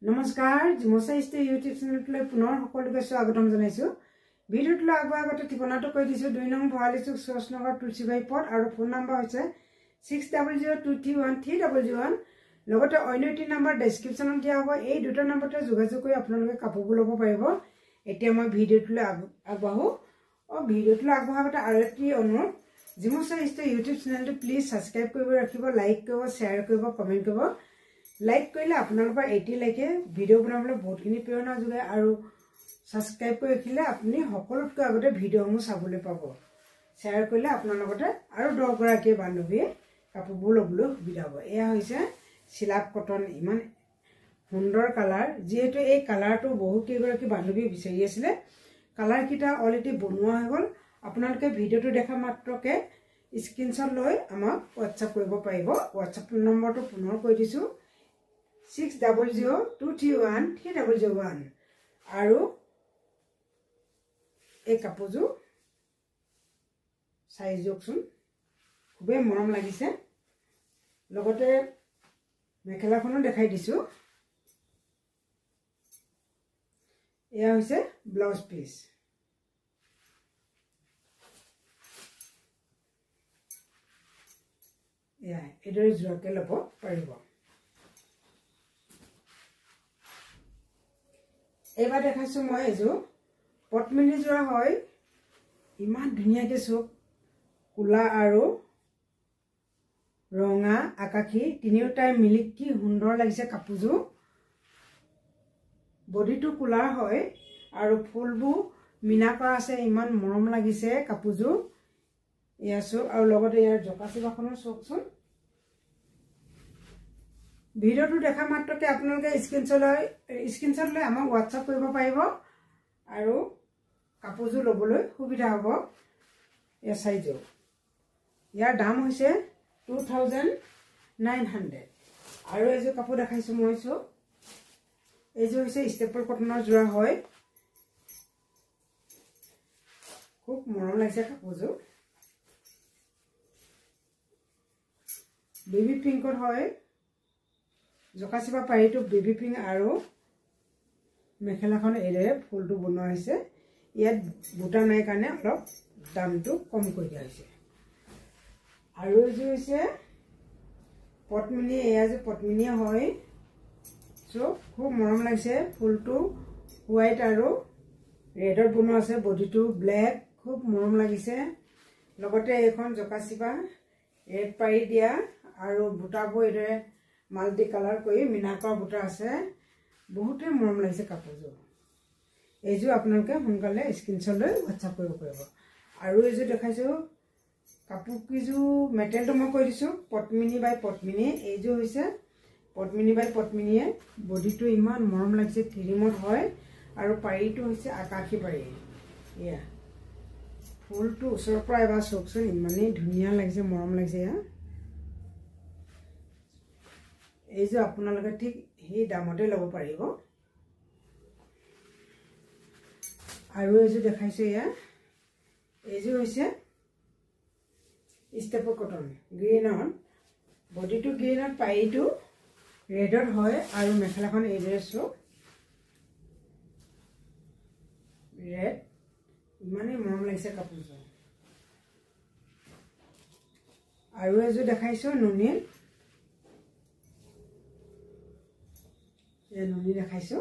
नमस्कार जिमसा stay YouTube channel पुनः सकलोके स्वागतम जनाइछु भिडिओटले आगते ठिकनाটো কৈ দিছো 2 নং ভৰালিচুক সোসনগৰ তুলসীবাই পথ আৰু ফোন নম্বৰ হৈছে 6002213001 লগতে অন্যটি নম্বৰ ডেসক্ৰিপচনত দিয়া হ'ব এই দুটা নম্বৰতে যোগাযোগ কৰি আপোনালোকে কাপোৰবোৰ ল'ব পাৰিব এতিয়া মই ভিডিওটোলৈ আগবাঢ়ো ভিডিওটোলৈ আগবঢ়াতে আৰু এটি অনুৰোধ জিমছা স্टे यूट्यूब चैनलটো প্লিজ সাবস্ক্ৰাইব কৰিব ৰাখিব লাইক কৰিব শেয়াৰ কৰিব কমেন্ট কৰিব लाइक करिले आपनलोকৰ 80 लाइके ভিডিও বনাবলৈ বহুতখিনি প্ৰেৰণা যোগায় আৰু সাবস্ক্ৰাইব কৰি ৰাখিলে আপুনি সকলোতকৈ আগতে ভিডিওসমূহ চাবলৈ পাব শেয়াৰ কৰিলে আপোনালোকতে আৰু 10 গৰাকী বান্ধৱী কাপোৰবোৰ ল'বলৈ সুবিধা হ'ব এয়া হৈছে সিলাপ কটন ইমান সুন্দৰ কালাৰ যেহেতু এই কালাৰটো বহু কেইগৰাকী বান্ধৱী বিচাৰি আছিল কালাৰ কিটা অলৰেডি বনোৱা হৈ গল আপোনালোকে ভিডিওটো দেখা মাত্ৰকে স্ক্ৰিনশ্বট লৈ আমাক WhatsApp কৰিব পাৰিব WhatsApp নম্বৰটো পুনৰ কৈ দিছো 6002313001 আৰু এই কাপোৰজো সাইজ জকচোন খুবে মৰম লাগিছে লগতে মেখেলাখনো দেখাই দিছো এয়া হৈছে ব্লাউজ পিস এয়া এদৰে জোৰাকে ল'ব পাৰিব এবাৰ দেখাইছো মই এজো পটমিনি জোৰা হয় ইমান ধুনিয়াকে চক কুলা আৰু ৰঙা আকাশী তিনিওটাই মিলি কি সুন্দৰ লাগিছে কাপোৰজো বডিটো কুলা হয় আৰু ফুলবু মিনা কৰা আছে ইমান মৰম লাগিছে কাপোৰজো ইয়াছো আৰু লগতে ইয়াৰ জকাচিবাখনৰ চকচোন ভিডিওটো দেখা মাত্ৰকে আপোনালোকে স্ক্ৰিনশ্বট লৈ আমাক WhatsApp কৰিব পাৰিব আৰু কাপোৰজো ল'বলৈ সুবিধা হ'ব এই সাইজো ইয়াৰ দাম হৈছে 2900 আৰু এজো কাপোৰ দেখাইছো মইছো এজো হৈছে ষ্টেপল কটনৰ জোৰা হয় খুব মৰম লাগিছে কাপোৰজো বেবি পিংকৰ হয় জকাচিবা পাৰিটো বেবি পিং আৰু মেখেলাখন এৰে ফুলটো বনোৱা হৈছে ইয়াত বুটা নাই কাৰণে অলপ দামটো কম কৰি দিয়া হৈছে আৰু যে হৈছে পটমিনি এয়া যে পটমিনি হয় সো খুব মৰম লাগিছে ফুলটো হোৱাইট আৰু ৰেডৰ বনোৱা আছে বডিটো ব্ল্যাক খুব মৰম লাগিছে লগতে এখন জকাচিবা ৰেড পাৰি দিয়া আৰু বুটাবোৰ এৰে মাল্টি কালাৰ কৰি মিনাকৰ বুটা আছে বহুতে মৰম লাগিছে কাপোৰজো এজো আপোনালোকে সোনকালে স্ক্ৰিনশ্বট লৈ WhatsApp কৰিব পাৰিব আৰু এজো দেখাইছো কাপোৰ কিজো মেটেৰিয়েলটো মই কৈ দিছো পটমিনি বাই পটমিনি এজো হৈছে পটমিনি বাই পটমিনিয়ে বডিটো ইমান মৰম লাগিছে ক্ৰীমত হয় আৰু পাৰিটো হৈছে আকাশী পাৰি ইয়া ফুলটো ওচৰৰ পৰা এবাৰ চকচোন ইমানেই ধুনিয়া লাগিছে মৰম লাগিছে ইয়া এই যে আপোনালোকে ঠিক এই দামতে ল'ব পাৰিব আৰু এই যে দেখাইছো ইয়া এই যে হৈছে ষ্টেপল কটন গ্ৰীনৰ বডিটো গ্ৰীনৰ পাইটো ৰেডৰ হয় আৰু মেখেলাখন এই ড্ৰেছটো ৰেড ইমানেই মৰম লাগিছে কাপোৰটো আৰু এই যে দেখাইছো নুনি ये नुनी देखाइছো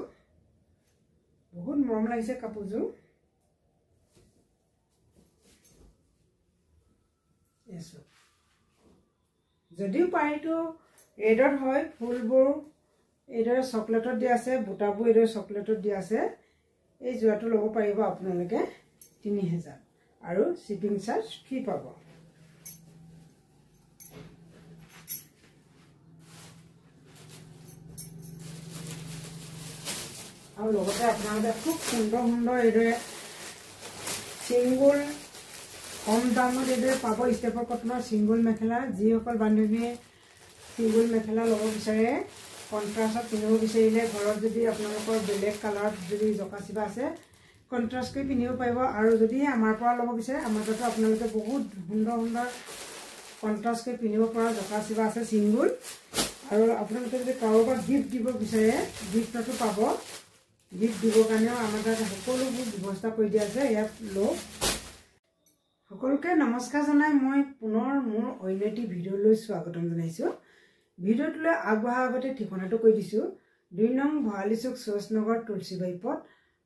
बहुत मरम লাগিছে কাপোৰজো এসো যদিও পাইটো ৰেডৰ হয় ফুলবোৰ এদৰে চকলেটত দিয়া আছে বুটাবোৰ এদৰে চকলেটত দিয়া আছে এই জোৱাটো ল'ব পাৰিব আপোনালোকে 3000 আৰু শিপিং চাৰ্জ ফ্ৰী পাব আৰু লগতে আপোনালোকে খুব সুন্দৰ সুন্দৰ এদৰে সিঙ্গল কম দামত এদৰে পাব ষ্টেপল কটনৰ সিঙ্গল মেখেলা যিসকল বান্ধৱীয়ে সিঙ্গল মেখেলা ল'ব বিচাৰে কন্ট্ৰাষ্টত পিন্ধিব বিচাৰিলে ঘৰত যদি আপোনালোকৰ বেলেগ কালাৰত যদি জকাচিবা আছে কন্ট্ৰাষ্ট কৰি পিন্ধিব পাৰিব আৰু যদি আমাৰ পৰা ল'ব বিচাৰে আমাৰ তাতে আপোনালোকে বহুত সুন্দৰ সুন্দৰ কন্ট্ৰাষ্ট কৰি পিন্ধিব পৰা জকাচিবা আছে সিঙ্গল আৰু আপোনালোকে যদি কাৰোবাক গিফ্ট দিব বিচাৰে গিফ্টটো পাব গিফ্ট দিবৰ কাৰণেও আমাৰ তাত সকলোবোৰ ব্যৱস্থা কৰি দিয়া আছে ইয়াত লওক সকলোকে নমস্কাৰ জনাই মই পুনৰ মোৰ অন্য এটি ভিডিঅ'লৈ স্বাগতম জনাইছোঁ ভিডিঅ'টোলৈ আগবঢ়াৰ আগতে ঠিকনাটো কৈ দিছোঁ 2 নং ভৰালী চুক সৰচনগৰ তুলসীবাৰী পথ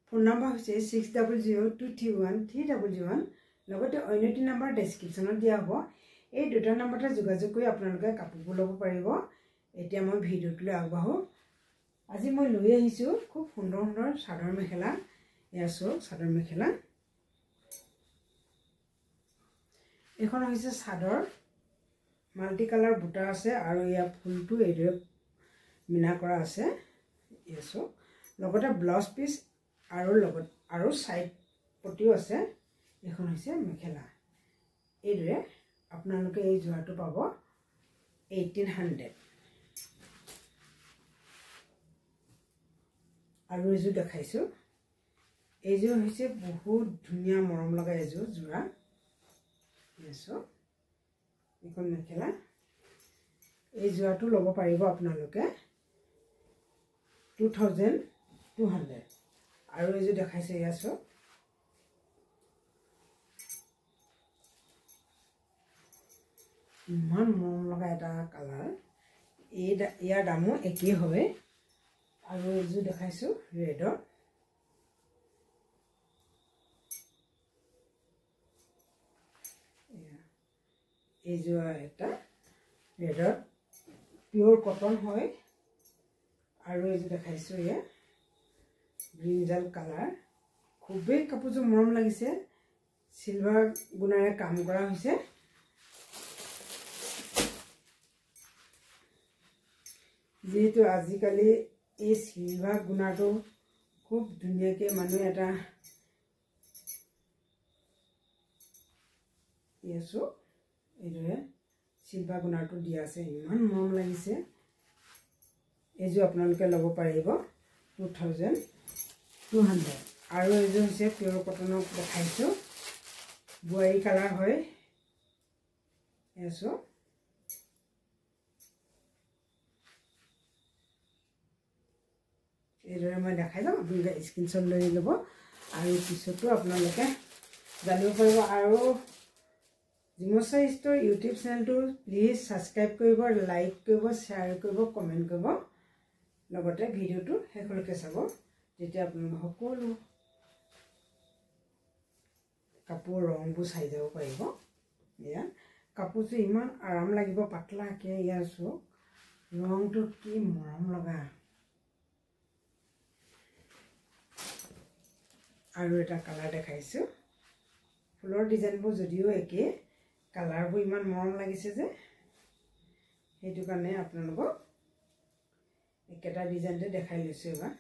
ফোন নম্বৰ হৈছে 6002313001 লগতে অন্য এটি নম্বৰ ডেছক্ৰিপশ্যনত দিয়া হ'ব এই দুটা নম্বৰতে যোগাযোগ কৰি আপোনালোকে কাপোৰবোৰ ল'ব পাৰিব এতিয়া মই ভিডিঅ'টোলৈ আগবাঢ়ো আজি মই লৈ আহিছোঁ খুব সুন্দৰ সুন্দৰ চাদৰ মেখেলা এয়া চাওক চাদৰ মেখেলা এখন হৈছে চাদৰ মাল্টি কালাৰ বুটা আছে আৰু ইয়া ফুলটো এইদৰে মিনা কৰা আছে এয়া চাওক লগতে ব্লাউজ পিস আৰু সাইড পটিও আছে এখন হৈছে মেখেলা এইদৰে আপোনালোকে এই জোৰাটো পাব 1800 আৰু এযোৰ দেখাইছোঁ এইযোৰ হৈছে বহুত ধুনীয়া মৰম লগা এযোৰ জোৰা এছো এখন মেখেলা এই জোৰাটো ল'ব পাৰিব আপোনালোকে 2200 আৰু এযোৰ দেখাইছে ইয়াছো ইমান মৰম লগা এটা কালাৰ ইয়াৰ দামো একেই হয় আৰু এযোৰ দেখাইছোঁ ৰেডৰ এইযোৰ এটা ৰেডৰ পিওৰ কটন হয় আৰু এযোৰ দেখাইছোঁ এয়া ব্ৰিঞ্জাল কালাৰ খুবেই কাপোৰযোৰ মৰম লাগিছে সিলভাৰ গুণাৰে কাম কৰা হৈছে যেহেতু আজিকালি এই সিলভাৰ গুণাটো খুব ধুনীয়াকৈ মানুহে এটা ইয়াছো এইদৰে সিলভাৰ গুণাটো দিয়া আছে ইমান মৰম লাগিছে এইযোৰ আপোনালোকে ল'ব পাৰিব 2200 আৰু এইযোৰ হৈছে পিয়ৰ কটনৰ দেখাইছোঁ বুৱাৰী কালাৰ হয় এছো এইদৰে মই দেখাই যাম আপোনালোকে স্ক্ৰীনশ্বট লৈ ল'ব আৰু পিছতো আপোনালোকে জানিব পাৰিব আৰু জিমচা ষ্ট'ৰ ইউটিউব চেনেলটো প্লিজ ছাবস্ক্ৰাইব কৰিব লাইক কৰিব শ্বেয়াৰ কৰিব কমেণ্ট কৰিব লগতে ভিডিঅ'টো শেষলৈকে চাব তেতিয়া আপোনালোকে সকলো কাপোৰ ৰংবোৰ চাই যাব পাৰিব এয়া কাপোৰটো ইমান আৰাম লাগিব পাতলাকৈ ইয়াৰ চাওক ৰংটো কি মৰম লগা আৰু এটা কালাৰ দেখাইছোঁ ফুলৰ ডিজাইনবোৰ যদিও একে কালাৰবোৰ ইমান মৰম লাগিছে যে সেইটো কাৰণে আপোনালোকক একেটা ডিজাইনতে দেখাই লৈছোঁ এবাৰ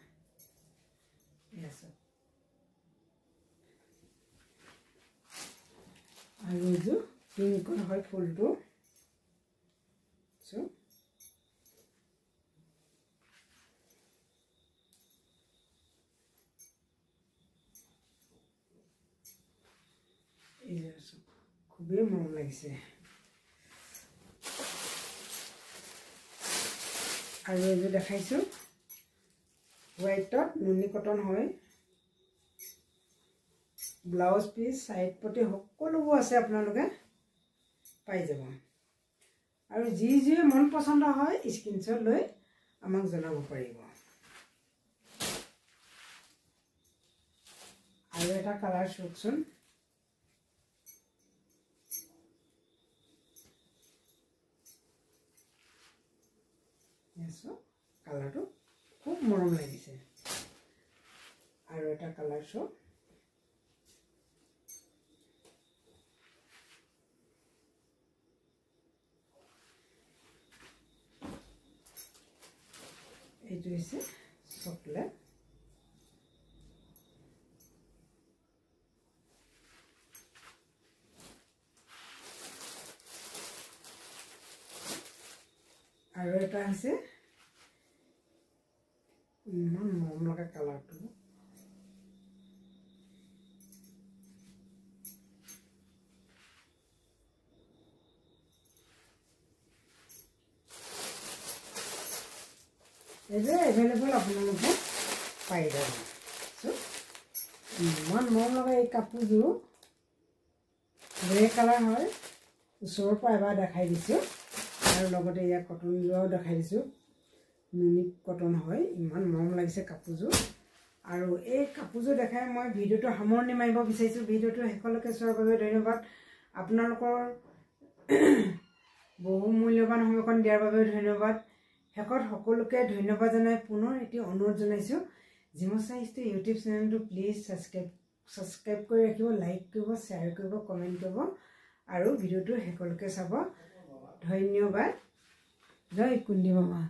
আৰু এইযোৰ পিংকৰ হয় ফুলটো খুবেই মৰম লাগিছে আৰু এইযোৰ দেখাইছোঁ হোৱাইটত নুনি কটন হয় ব্লাউজ পিস সাইড পটি সকলোবোৰ আছে আপোনালোকে পাই যাব আৰু যি যি মন পছন্দ হয় স্ক্ৰীনশ্বট লৈ আমাক জনাব পাৰিব আৰু এটা কালাৰ চাওকচোন কালাৰটো খুব মৰম লাগিছে আৰু এটা কালাৰ চাওক এইটো হৈছে চকলেট আৰু এটা আছে ইমান মৰম লগা কালাৰটো এইটো এভেইলেবল আপোনালোকে পাই যাব। ইমান মৰম লগা এই কাপোৰযোৰ গ্ৰে কালাৰ হয়। ওচৰৰ পৰা এবাৰ দেখাই দিছোঁ আৰু লগতে ইয়াৰ কটনযোৰাও দেখাই দিছোঁ। নুনি কটন হয়। ইমান মৰম লাগিছে কাপোৰযোৰ। আৰু এই কাপোৰযোৰ দেখাই মই ভিডিঅ'টো সামৰণি মাৰিব বিচাৰিছোঁ। ভিডিঅ'টো শেষলৈকে চোৱাৰ বাবে ধন্যবাদ। আপোনালোকৰ বহু মূল্যৱান সময়কণ দিয়াৰ বাবে ধন্যবাদ। শেষত সকলোকে ধন্যবাদ জনাই পুনৰ এটি অনুৰোধ জনাইছোঁ, জিমছা ষ্টৰী ইউটিউব চেনেলটো প্লিজ ছাবস্ক্ৰাইব কৰি ৰাখিব, লাইক কৰিব, শ্বেয়াৰ কৰিব, কমেণ্ট কৰিব আৰু ভিডিঅ'টো শেষলৈকে চাব। ধন্যবাদ। জয় কুন্দি মামা।